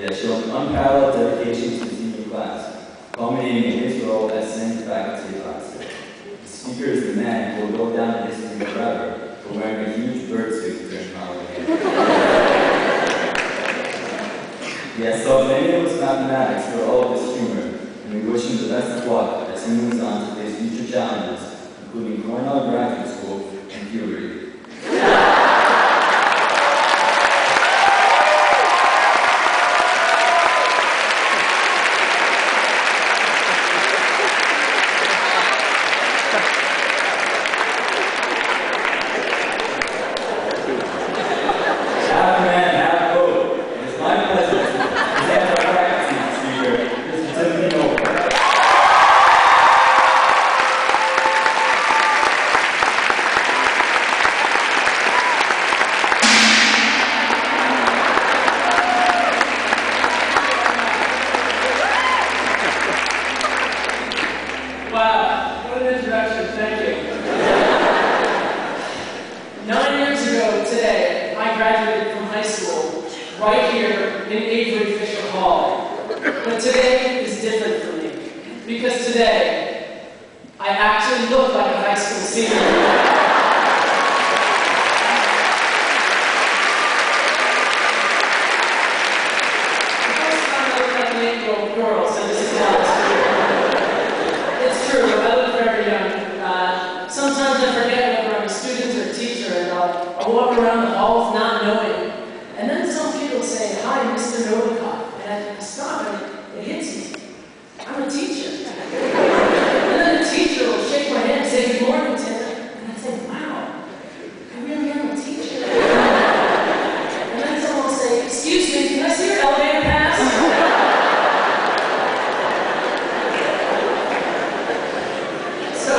He has shown unparalleled dedication to his senior class, culminating in his role as Senate faculty advisor. The speaker is the man who will go down in history forever for wearing a huge bird suit during Halloween. He has taught many of us mathematics through all of his humor, and we wish him the best of luck as he moves on to face future challenges, including Cornell Graduate School and puberty. Right here in Avery Fisher Hall. But today is different for me, because today I actually look like a high school senior. The first time I looked like an 8-year-old girl, so this is how it's true, I look very young. Sometimes I forget whether I'm a student or a teacher, and I'll walk around the halls not knowing. And then some kid will say, "Hi, Mr. Novikoff," and I stop and it hits me. I'm a teacher. And then the teacher will shake my hand and say, "Good morning, Tim." And I say, "Wow, I really am a teacher." And then someone will say, "Excuse me, can I see your elevator pass?" So,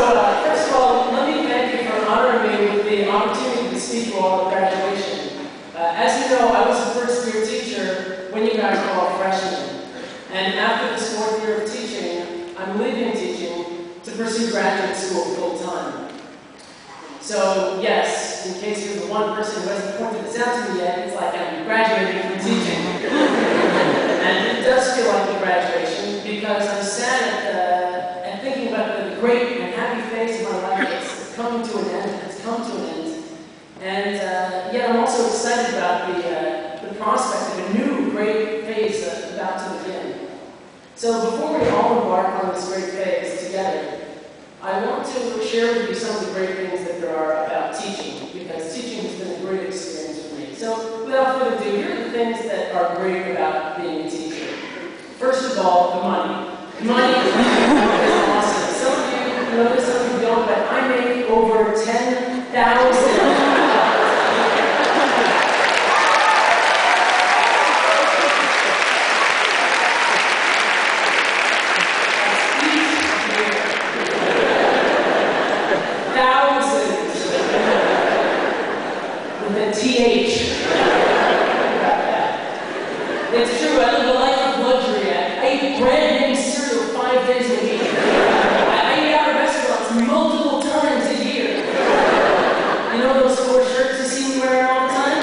first of all, let me thank you for honoring me with the opportunity to speak to all at graduation. As you know, I was a first-year teacher when you guys were all freshmen. And after this 4th year of teaching, I'm leaving teaching to pursue graduate school full-time. So, yes, in case you're the one person who hasn't pointed this out to me yet, it's like I'm graduating from teaching. And it does feel like a graduation because I'm sad at thinking about the great and happy phase of my life that's coming to an end, has come to an end. And yet I'm also excited about the prospect of a new great phase about to begin. So before we all embark on this great phase together, I want to share with you some of the great things that there are about teaching, because teaching has been a great experience for me. So without further ado, here are the things that are great about being a teacher. First of all, the money. The money is awesome. Some of you know this, some of you don't, but I make over $10,000. It's true, I live a life of luxury. I eat brand name cereal 5 days a week. I eat out of restaurants multiple times a year. You know those 4 shirts you see me wearing all the time?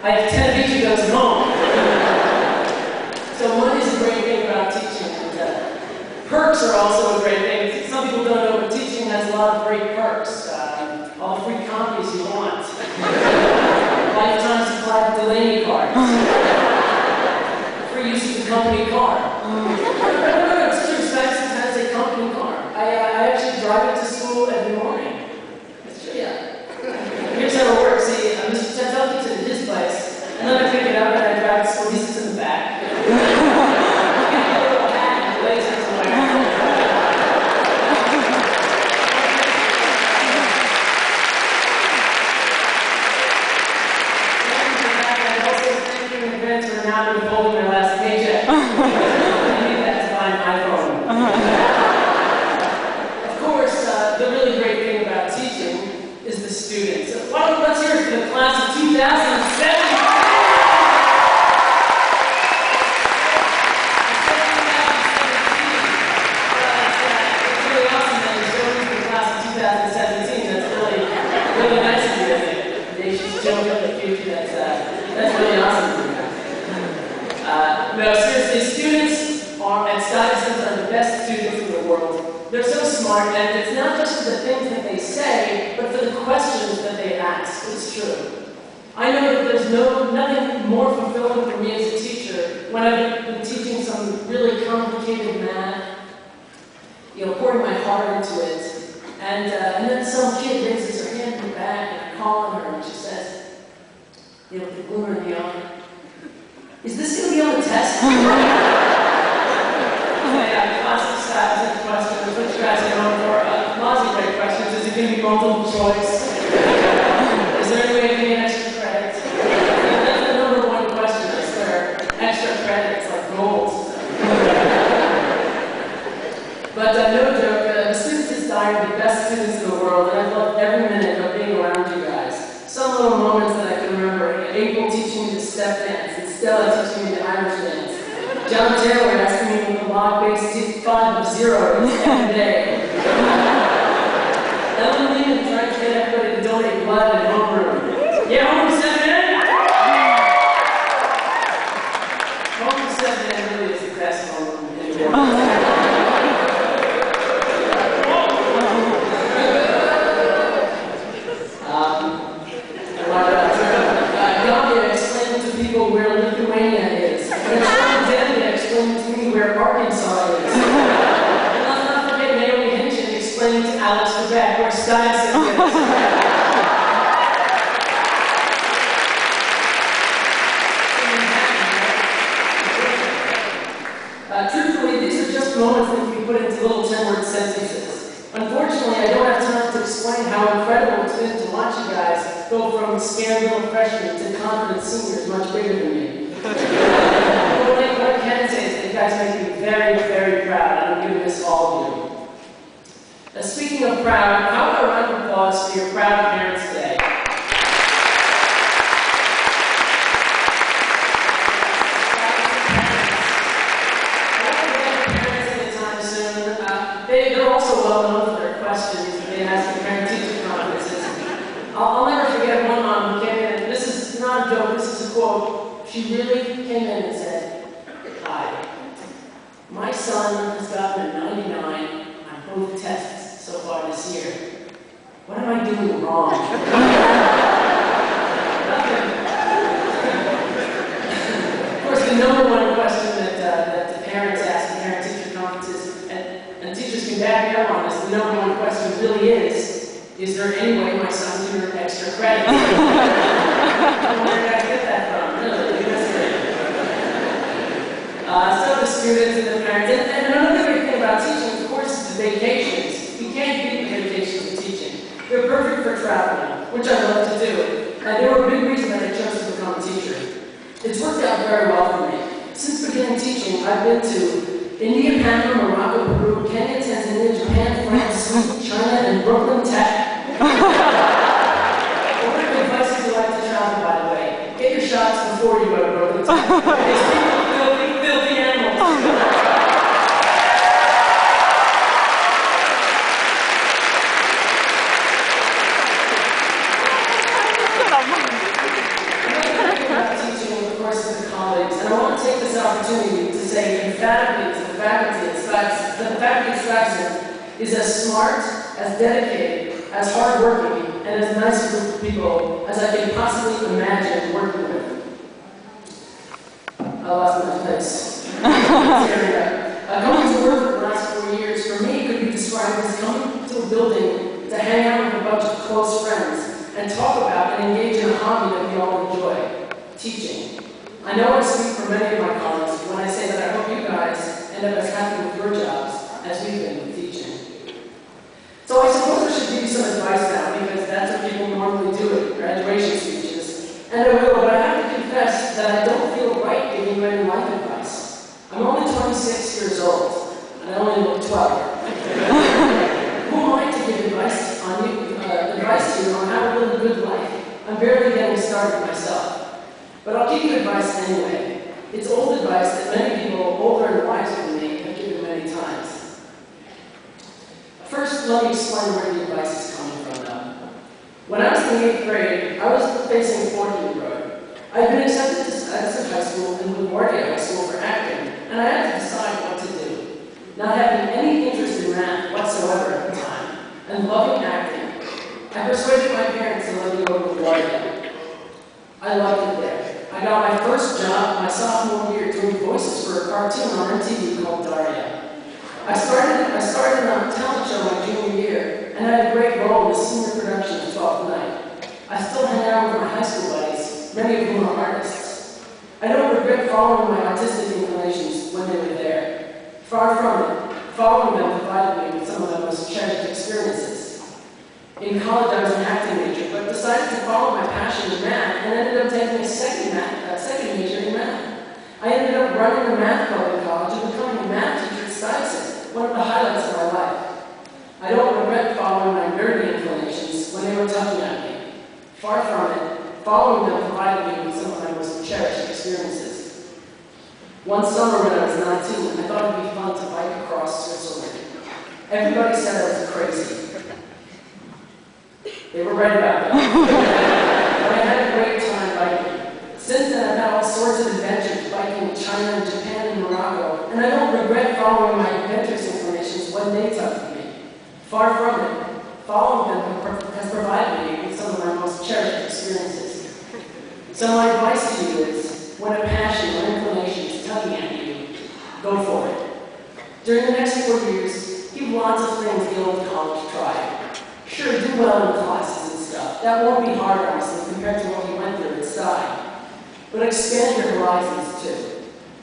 I have 10 of each of those at home. So money is a great thing about teaching. And perks are also a great thing. Some people don't know, but teaching has a lot of great perks. All the free copies you want. Lifetime supply of Delaney cards. Free use of the company car. No, it's true. Spaxton has a company car. I actually drive it to school every morning. It's true, yeah. Here's how it works. See, Mr. Chantel gets it at his place, and then I pick it up and I drive to school. He sits in the back. I get a little hat and blazers to wear. For now I'm holding my last paycheck. I need that to buy an iPhone. Of course, the really great thing about teaching is the students. So let's hear it for the class of 2007. It's really awesome that you're showing for the class of 2017. That's really nice of you. They should show up in the future. That's really awesome. No, seriously, students at Stuy are the best students in the world. They're so smart, and it's not just for the things that they say, but for the questions that they ask. It's true. I know that there's nothing more fulfilling for me as a teacher when I've been teaching some really complicated math, pouring my heart into it, and then some kid raises her hand in the back, and I call on her, and she says, with the glimmer in the eye, "Is this going to be on the test?" Classic stats questions, which you guys are known for. Lots of great questions. Is it going to be multiple choice? Is there any way to get an extra credit? That's the number one question, I swear. Extra credit, it's like gold. But no joke, the students at Stuy are the best students in the world, and I've loved every minute of being around you guys. Some little moments that I can remember. April teaching me the step dance, and Stella teaching me the Irish dance. John Taylor asking me what the log base 5 of 0 is every day. Ellen Lehman trying to get everybody to donate blood and homeroom. Yeah, homeroom 7N? Homeroom 7N really is the best homeroom in the world. Where Lithuania is. And Sean explained to me where Arkansas is. And let's not forget Naomi Hinchin explaining to Alex Quebec where Stuyvesant is. Truthfully, these are just moments that can be put into little 10-word sentences. Unfortunately, I don't have time to explain how incredible it's been to watch you guys go from scared little freshmen to confident seniors much bigger than me. What I can say is that you guys make me very, very proud, and I'm giving this all of you. Now, speaking of proud, how about a round of applause for your proud parents today? They're also well known for their questions that they ask at parent-teacher conferences. I'll never forget one mom who came in, this is not a joke, this is a quote. She really came in and said, "Hi, my son has gotten a 99 on both tests so far this year. What am I doing wrong?" Of course, the number one question that the parents ask at parent-teacher conferences, and teachers can back me up on this, the number one question really is there any way my son can earn extra credit? I don't know where you guys get that from, really. That's great. So the students and the parents, and another great thing about teaching, of course, is the vacations. You can't beat the vacations of teaching. They're perfect for traveling, which I love to do. And they were a big reason that I chose to become a teacher. It's worked out very well for me. Since beginning teaching, I've been to India, Panama, Morocco, Peru, Kenya, Tanzania, Japan, France, Sweden, China, and Brooklyn Tech. What kind of advice would you like to travel, by the way? Get your shots before you go to Brooklyn Tech. These filthy animals. Teaching, of course, to the colleagues, and I want to take this opportunity to say emphatically to the faculty that the faculty at Stuy is as smart, as dedicated, as hardworking, and as nice a group of people as I can possibly imagine working with. I lost my place. Going to work for the last 4 years, for me, could be described as coming to a building to hang out with a bunch of close friends and talk about and engage in a hobby that we all enjoy, teaching. I know I speak for many of my colleagues when I say that I hope you guys end up as happy with your jobs as we've been with teaching. So I suppose I should give you some advice now, because that's what people normally do at graduation speeches. And I will, but I have to confess that I don't feel right giving you any life advice. I'm only 26 years old, and I only look 12. Who am I to give advice to you on how to live a good life? I'm barely getting started myself. But I'll give you advice anyway. It's old advice that many people, older and wiser than me, have given many times. First, let me explain where the advice is coming from now. When I was in the 8th grade, I was facing forking the road. I had been accepted to Edison High School and LaGuardia High School for acting, and I had to decide what to do. Not having any interest in math whatsoever at the time, and loving acting, I persuaded my parents to let me go to LaGuardia. I loved it there. I got my first job my sophomore year doing voices for a cartoon on MTV called Daria. I started on a talent show my junior year, and I had a great role in the senior production of 12th Night. I still hang out with my high school buddies, many of whom are artists. I don't regret following my artistic inclinations when they were there. Far from it, following them provided me with some of the most cherished experiences. In college, I was an acting major, but decided to follow my passion in math and ended up taking a second major in math. I ended up running the math club in college and becoming a math teacher at Stuy, one of the highlights of my life. I don't regret following my nerdy inclinations when they were tugging at me. Far from it, following them provided me with some of my most cherished experiences. One summer when I was 19, I thought it would be fun to bike across Switzerland. Everybody said I was crazy. They were right about that. But I had a great time biking. Since then, I've had all sorts of adventures biking in China and Japan and Morocco, and I don't regret following my adventurous inclinations when they tugged me. Far from it, following them has provided me with some of my most cherished experiences. So my advice to you is, when a passion or inclination is tugging at you, go for it. During the next 4 years, give lots of things the old college try. Sure, do well in classes and stuff. That won't be hard, honestly, compared to what you went through at Stuy. But expand your horizons, too.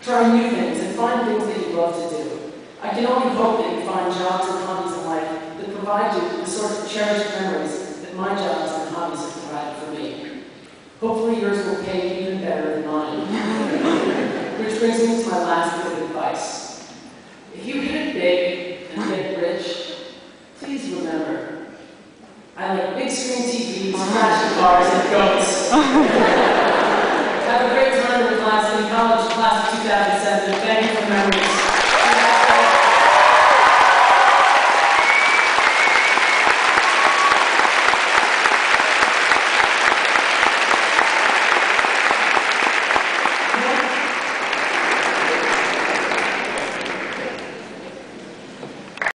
Try new things and find things that you love to do. I can only hope that you find jobs and hobbies in life that provide you with the sort of cherished memories that my jobs and hobbies have provided for me. Hopefully yours will pay even better than mine. Which brings me to my last bit of advice. If you hit it big and get rich, please remember, I like big screen TVs, flashy cars, and goats. Have a great time in the class, in college class of 2007. Thank you for memories.